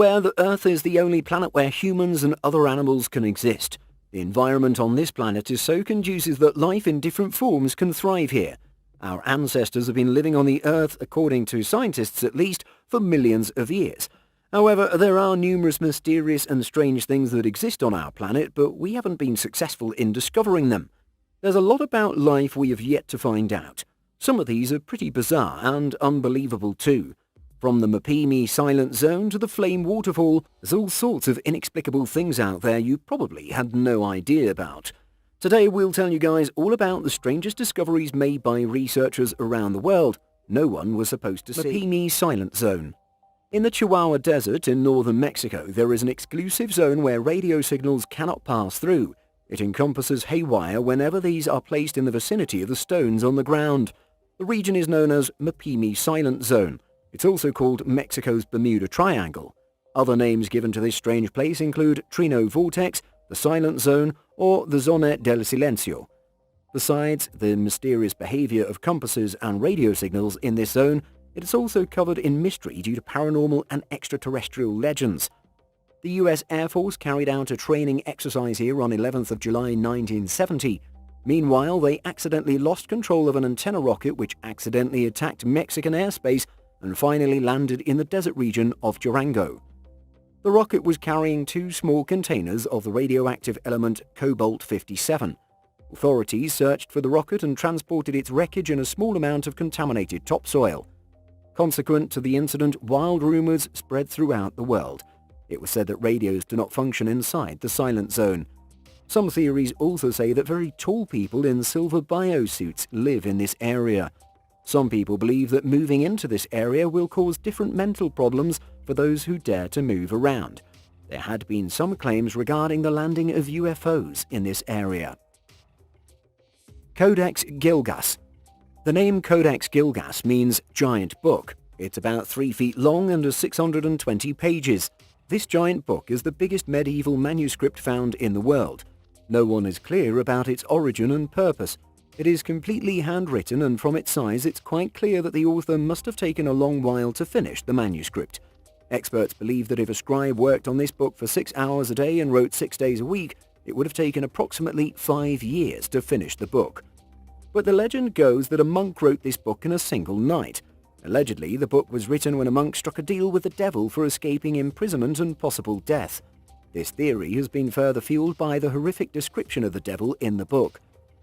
where the Earth is the only planet where humans and other animals can exist. The environment on this planet is so conducive that life in different forms can thrive here. Our ancestors have been living on the Earth, according to scientists at least, for millions of years. However, there are numerous mysterious and strange things that exist on our planet, but we haven't been successful in discovering them. There's a lot about life we have yet to find out. Some of these are pretty bizarre and unbelievable too. From the Mapimi Silent Zone to the Flame Waterfall, there's all sorts of inexplicable things out there you probably had no idea about. Today we'll tell you guys all about the strangest discoveries made by researchers around the world no one was supposed to see. Mapimi Silent Zone. In the Chihuahua Desert in northern Mexico, there is an exclusive zone where radio signals cannot pass through. It encompasses haywire whenever these are placed in the vicinity of the stones on the ground. The region is known as Mapimi Silent Zone. It's also called Mexico's Bermuda Triangle. Other names given to this strange place include Trino Vortex, the Silent Zone, or the Zona del Silencio. Besides the mysterious behavior of compasses and radio signals in this zone, it is also covered in mystery due to paranormal and extraterrestrial legends. The US Air Force carried out a training exercise here on 11th of July 1970. Meanwhile, they accidentally lost control of an antenna rocket which accidentally attacked Mexican airspace and finally landed in the desert region of Durango. The rocket was carrying 2 small containers of the radioactive element cobalt-57. Authorities searched for the rocket and transported its wreckage and a small amount of contaminated topsoil. Consequent to the incident, wild rumors spread throughout the world. It was said that radios do not function inside the silent zone. Some theories also say that very tall people in silver biosuits live in this area. Some people believe that moving into this area will cause different mental problems for those who dare to move around. There had been some claims regarding the landing of UFOs in this area. Codex Gilgas. The name Codex Gilgas means giant book. It's about 3 feet long and has 620 pages. This giant book is the biggest medieval manuscript found in the world. No one is clear about its origin and purpose. It is completely handwritten, and from its size it's quite clear that the author must have taken a long while to finish the manuscript. Experts believe that if a scribe worked on this book for 6 hours a day and wrote 6 days a week, it would have taken approximately 5 years to finish the book. But the legend goes that a monk wrote this book in a single night. Allegedly, the book was written when a monk struck a deal with the devil for escaping imprisonment and possible death. This theory has been further fueled by the horrific description of the devil in the book.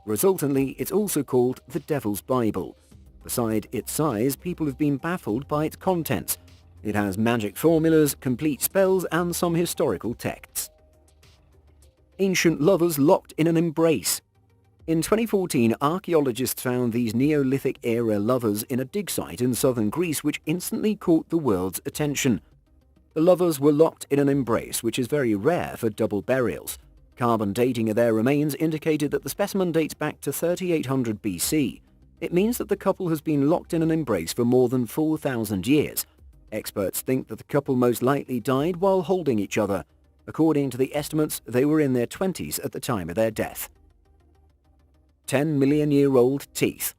Resultantly, it's also called the Devil's Bible. Beside its size, people have been baffled by its contents. It has magic formulas, complete spells, and some historical texts. Ancient lovers locked in an embrace. In 2014, archaeologists found these Neolithic-era lovers in a dig site in southern Greece which instantly caught the world's attention. The lovers were locked in an embrace, which is very rare for double burials. Carbon dating of their remains indicated that the specimen dates back to 3800 BC. It means that the couple has been locked in an embrace for more than 4,000 years. Experts think that the couple most likely died while holding each other. According to the estimates, they were in their 20s at the time of their death. 10-million-year-old teeth.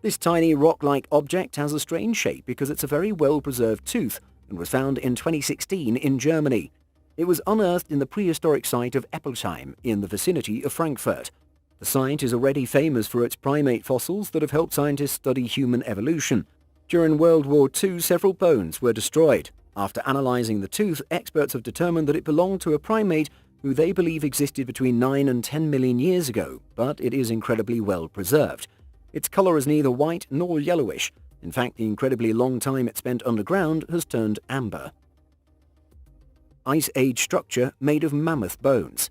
This tiny rock-like object has a strange shape because it's a very well-preserved tooth and was found in 2016 in Germany. It was unearthed in the prehistoric site of Eppelsheim in the vicinity of Frankfurt. The site is already famous for its primate fossils that have helped scientists study human evolution. During World War II, several bones were destroyed. After analyzing the tooth, experts have determined that it belonged to a primate who they believe existed between 9 and 10 million years ago, but it is incredibly well preserved. Its color is neither white nor yellowish. In fact, the incredibly long time it spent underground has turned amber. Ice Age structure made of mammoth bones.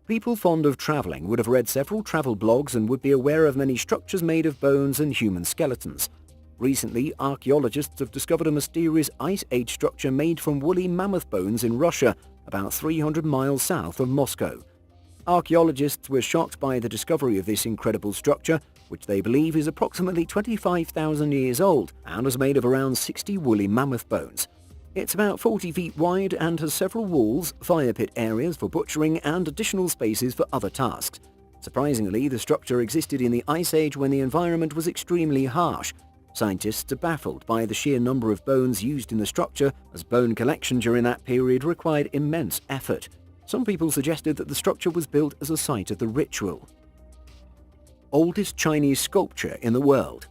People fond of traveling would have read several travel blogs and would be aware of many structures made of bones and human skeletons. Recently, archaeologists have discovered a mysterious Ice Age structure made from woolly mammoth bones in Russia, about 300 miles south of Moscow. Archaeologists were shocked by the discovery of this incredible structure, which they believe is approximately 25,000 years old and is made of around 60 woolly mammoth bones. It's about 40 feet wide and has several walls, fire pit areas for butchering, and additional spaces for other tasks. Surprisingly, the structure existed in the Ice Age when the environment was extremely harsh. Scientists are baffled by the sheer number of bones used in the structure, as bone collection during that period required immense effort. Some people suggested that the structure was built as a site of the ritual. Oldest Chinese sculpture in the world.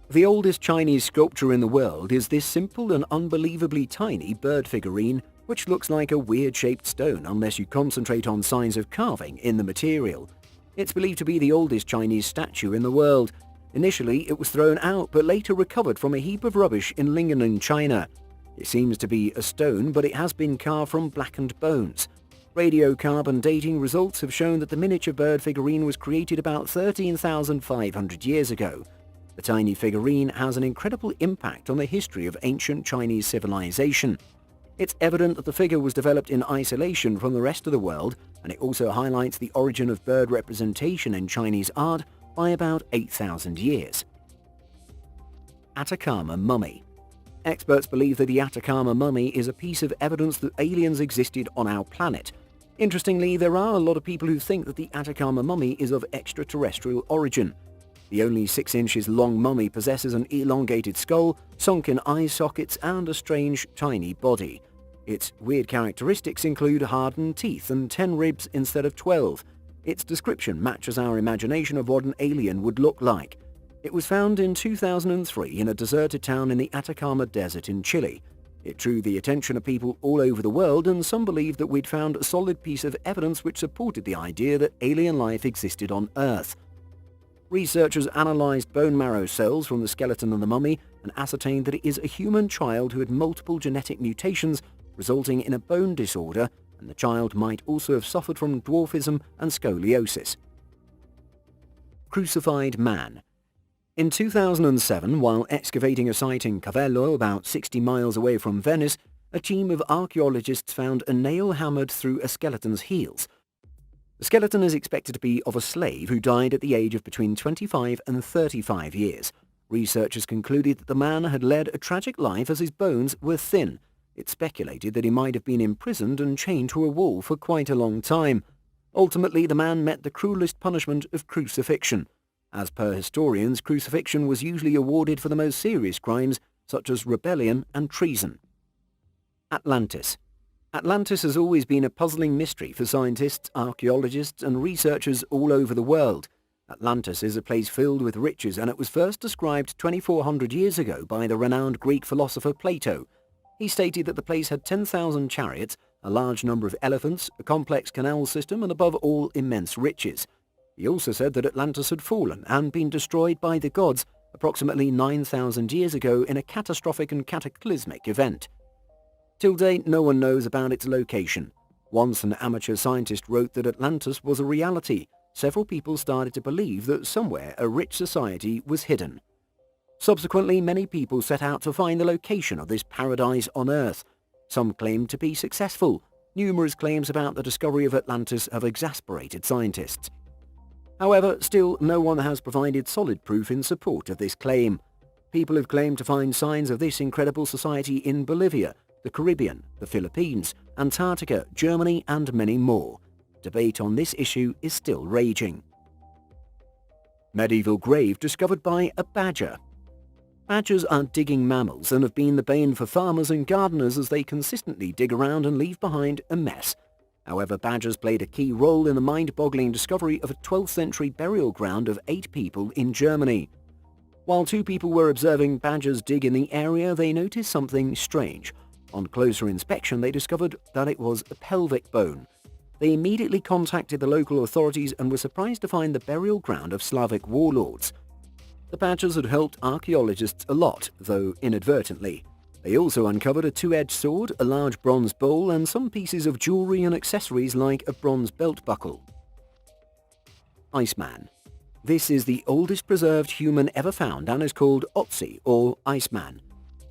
The oldest Chinese sculpture in the world is this simple and unbelievably tiny bird figurine, which looks like a weird-shaped stone unless you concentrate on signs of carving in the material. It's believed to be the oldest Chinese statue in the world. Initially, it was thrown out, but later recovered from a heap of rubbish in Lingnan, China. It seems to be a stone, but it has been carved from blackened bones. Radiocarbon dating results have shown that the miniature bird figurine was created about 13,500 years ago. The tiny figurine has an incredible impact on the history of ancient Chinese civilization. It's evident that the figure was developed in isolation from the rest of the world, and it also highlights the origin of bird representation in Chinese art by about 8,000 years. Atacama Mummy. Experts believe that the Atacama Mummy is a piece of evidence that aliens existed on our planet. Interestingly, there are a lot of people who think that the Atacama Mummy is of extraterrestrial origin. The only 6 inches long mummy possesses an elongated skull, sunken eye sockets, and a strange, tiny body. Its weird characteristics include hardened teeth and 10 ribs instead of 12. Its description matches our imagination of what an alien would look like. It was found in 2003 in a deserted town in the Atacama Desert in Chile. It drew the attention of people all over the world, and some believed that we'd found a solid piece of evidence which supported the idea that alien life existed on Earth. Researchers analyzed bone marrow cells from the skeleton of the mummy and ascertained that it is a human child who had multiple genetic mutations, resulting in a bone disorder, and the child might also have suffered from dwarfism and scoliosis. Crucified Man. In 2007, while excavating a site in Cavello, about 60 miles away from Venice, a team of archaeologists found a nail hammered through a skeleton's heels. The skeleton is expected to be of a slave who died at the age of between 25 and 35 years. Researchers concluded that the man had led a tragic life as his bones were thin. It's speculated that he might have been imprisoned and chained to a wall for quite a long time. Ultimately, the man met the cruelest punishment of crucifixion. As per historians, crucifixion was usually awarded for the most serious crimes, such as rebellion and treason. Atlantis. Atlantis has always been a puzzling mystery for scientists, archaeologists, and researchers all over the world. Atlantis is a place filled with riches, and it was first described 2,400 years ago by the renowned Greek philosopher Plato. He stated that the place had 10,000 chariots, a large number of elephants, a complex canal system, and above all, immense riches. He also said that Atlantis had fallen and been destroyed by the gods approximately 9,000 years ago in a catastrophic and cataclysmic event. Till date, no one knows about its location. Once an amateur scientist wrote that Atlantis was a reality, several people started to believe that somewhere a rich society was hidden. Subsequently, many people set out to find the location of this paradise on Earth. Some claimed to be successful. Numerous claims about the discovery of Atlantis have exasperated scientists. However, still no one has provided solid proof in support of this claim. People have claimed to find signs of this incredible society in Bolivia, the Caribbean, the Philippines, Antarctica, Germany, and many more. Debate on this issue is still raging. Medieval grave discovered by a badger. Badgers are digging mammals and have been the bane for farmers and gardeners as they consistently dig around and leave behind a mess. However, badgers played a key role in the mind-boggling discovery of a 12th century burial ground of 8 people in Germany. While 2 people were observing badgers dig in the area, they noticed something strange. On closer inspection, they discovered that it was a pelvic bone. They immediately contacted the local authorities and were surprised to find the burial ground of Slavic warlords. The badgers had helped archaeologists a lot, though inadvertently. They also uncovered a 2-edged sword, a large bronze bowl, and some pieces of jewelry and accessories like a bronze belt buckle. Iceman. This is the oldest preserved human ever found and is called Otzi, or Iceman.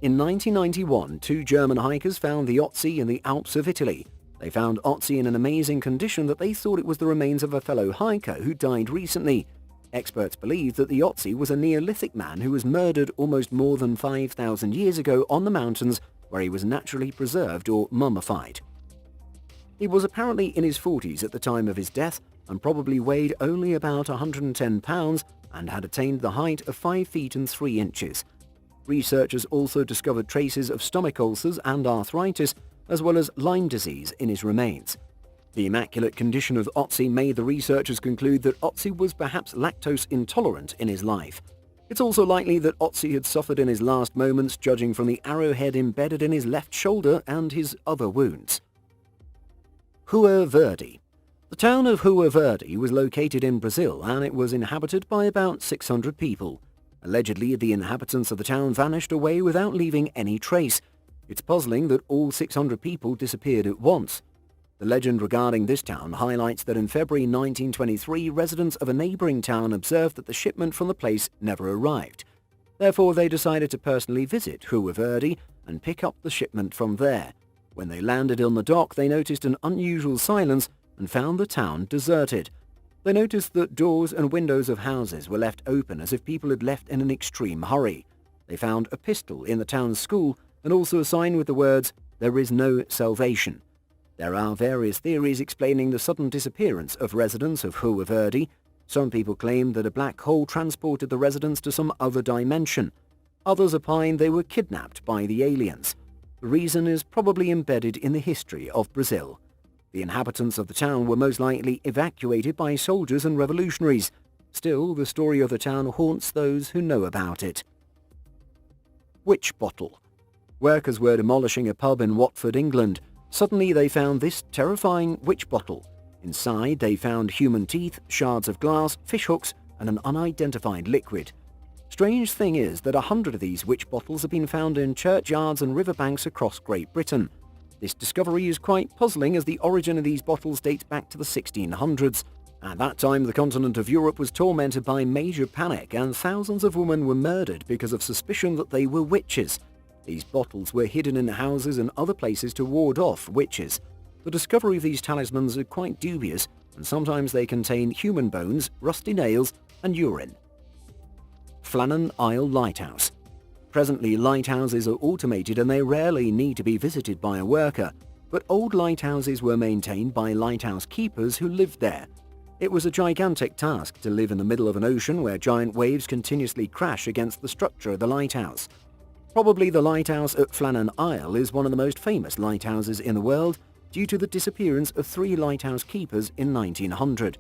In 1991, 2 German hikers found the Otzi in the Alps of Italy. They found Otzi in an amazing condition that they thought it was the remains of a fellow hiker who died recently. Experts believe that the Otzi was a Neolithic man who was murdered almost more than 5,000 years ago on the mountains, where he was naturally preserved or mummified. He was apparently in his 40s at the time of his death, and probably weighed only about 110 pounds and had attained the height of 5 feet and 3 inches. Researchers also discovered traces of stomach ulcers and arthritis, as well as Lyme disease in his remains. The immaculate condition of Otzi made the researchers conclude that Otzi was perhaps lactose intolerant in his life. It's also likely that Otzi had suffered in his last moments, judging from the arrowhead embedded in his left shoulder and his other wounds. Rua Verde. The town of Rua Verde was located in Brazil, and it was inhabited by about 600 people. Allegedly, the inhabitants of the town vanished away without leaving any trace. It's puzzling that all 600 people disappeared at once. The legend regarding this town highlights that in February 1923, residents of a neighboring town observed that the shipment from the place never arrived. Therefore, they decided to personally visit Rua Verde and pick up the shipment from there. When they landed on the dock, they noticed an unusual silence and found the town deserted. They noticed that doors and windows of houses were left open as if people had left in an extreme hurry. They found a pistol in the town's school and also a sign with the words, "There is no salvation." There are various theories explaining the sudden disappearance of residents of Rua Verde. Some people claim that a black hole transported the residents to some other dimension. Others opine they were kidnapped by the aliens. The reason is probably embedded in the history of Brazil. The inhabitants of the town were most likely evacuated by soldiers and revolutionaries. Still, the story of the town haunts those who know about it. Witch bottle. Workers were demolishing a pub in Watford, England. Suddenly they found this terrifying witch bottle. Inside they found human teeth, shards of glass, fish hooks, and an unidentified liquid. Strange thing is that 100 of these witch bottles have been found in churchyards and riverbanks across Great Britain. This discovery is quite puzzling as the origin of these bottles dates back to the 1600s. At that time, the continent of Europe was tormented by major panic and thousands of women were murdered because of suspicion that they were witches. These bottles were hidden in houses and other places to ward off witches. The discovery of these talismans are quite dubious, and sometimes they contain human bones, rusty nails, and urine. Flannan Isle Lighthouse. Presently, lighthouses are automated and they rarely need to be visited by a worker, but old lighthouses were maintained by lighthouse keepers who lived there. It was a gigantic task to live in the middle of an ocean where giant waves continuously crash against the structure of the lighthouse. Probably the lighthouse at Flannan Isle is one of the most famous lighthouses in the world due to the disappearance of 3 lighthouse keepers in 1900.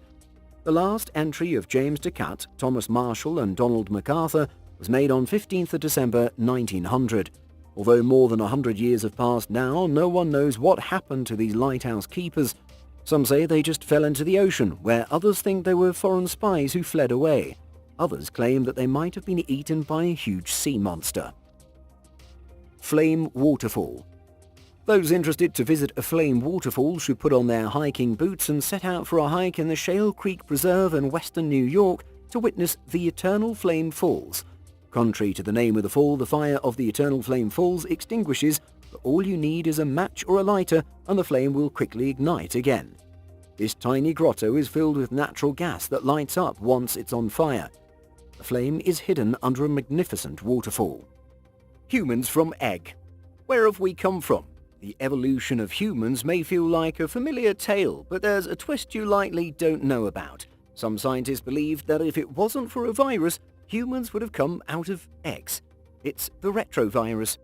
The last entry of James de Catt, Thomas Marshall and Donald MacArthur was made on 15th of December 1900. Although more than 100 years have passed now, no one knows what happened to these lighthouse keepers. Some say they just fell into the ocean, where others think they were foreign spies who fled away. Others claim that they might have been eaten by a huge sea monster. Flame Waterfall. Those interested to visit a flame waterfall should put on their hiking boots and set out for a hike in the Shale Creek Preserve in western New York to witness the Eternal Flame Falls. Contrary to the name of the fall, the fire of the Eternal Flame Falls extinguishes, but all you need is a match or a lighter and the flame will quickly ignite again. This tiny grotto is filled with natural gas that lights up once it's on fire. The flame is hidden under a magnificent waterfall. Humans from egg. Where have we come from? The evolution of humans may feel like a familiar tale, but there's a twist you likely don't know about. Some scientists believe that if it wasn't for a virus, humans would have come out of eggs. It's the retrovirus.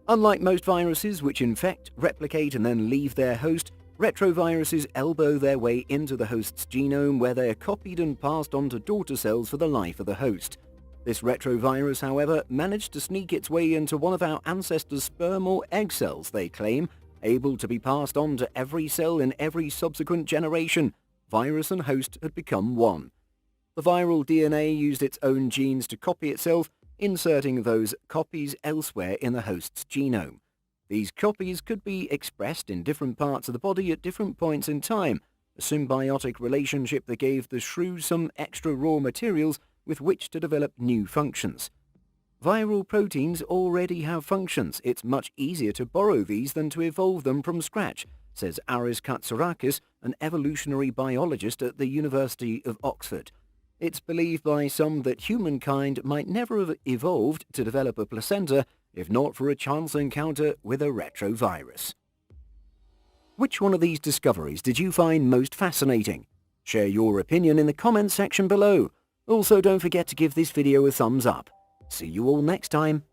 Unlike most viruses which infect, replicate and then leave their host, retroviruses elbow their way into the host's genome where they are copied and passed on to daughter cells for the life of the host. This retrovirus, however, managed to sneak its way into one of our ancestors' sperm or egg cells, they claim, able to be passed on to every cell in every subsequent generation. Virus and host had become one. The viral DNA used its own genes to copy itself, inserting those copies elsewhere in the host's genome. These copies could be expressed in different parts of the body at different points in time, a symbiotic relationship that gave the shrew some extra raw materials with which to develop new functions. Viral proteins already have functions. It's much easier to borrow these than to evolve them from scratch, says Aris Katsarakis, an evolutionary biologist at the University of Oxford. It's believed by some that humankind might never have evolved to develop a placenta if not for a chance encounter with a retrovirus. Which one of these discoveries did you find most fascinating? Share your opinion in the comments section below. Also, don't forget to give this video a thumbs up. See you all next time.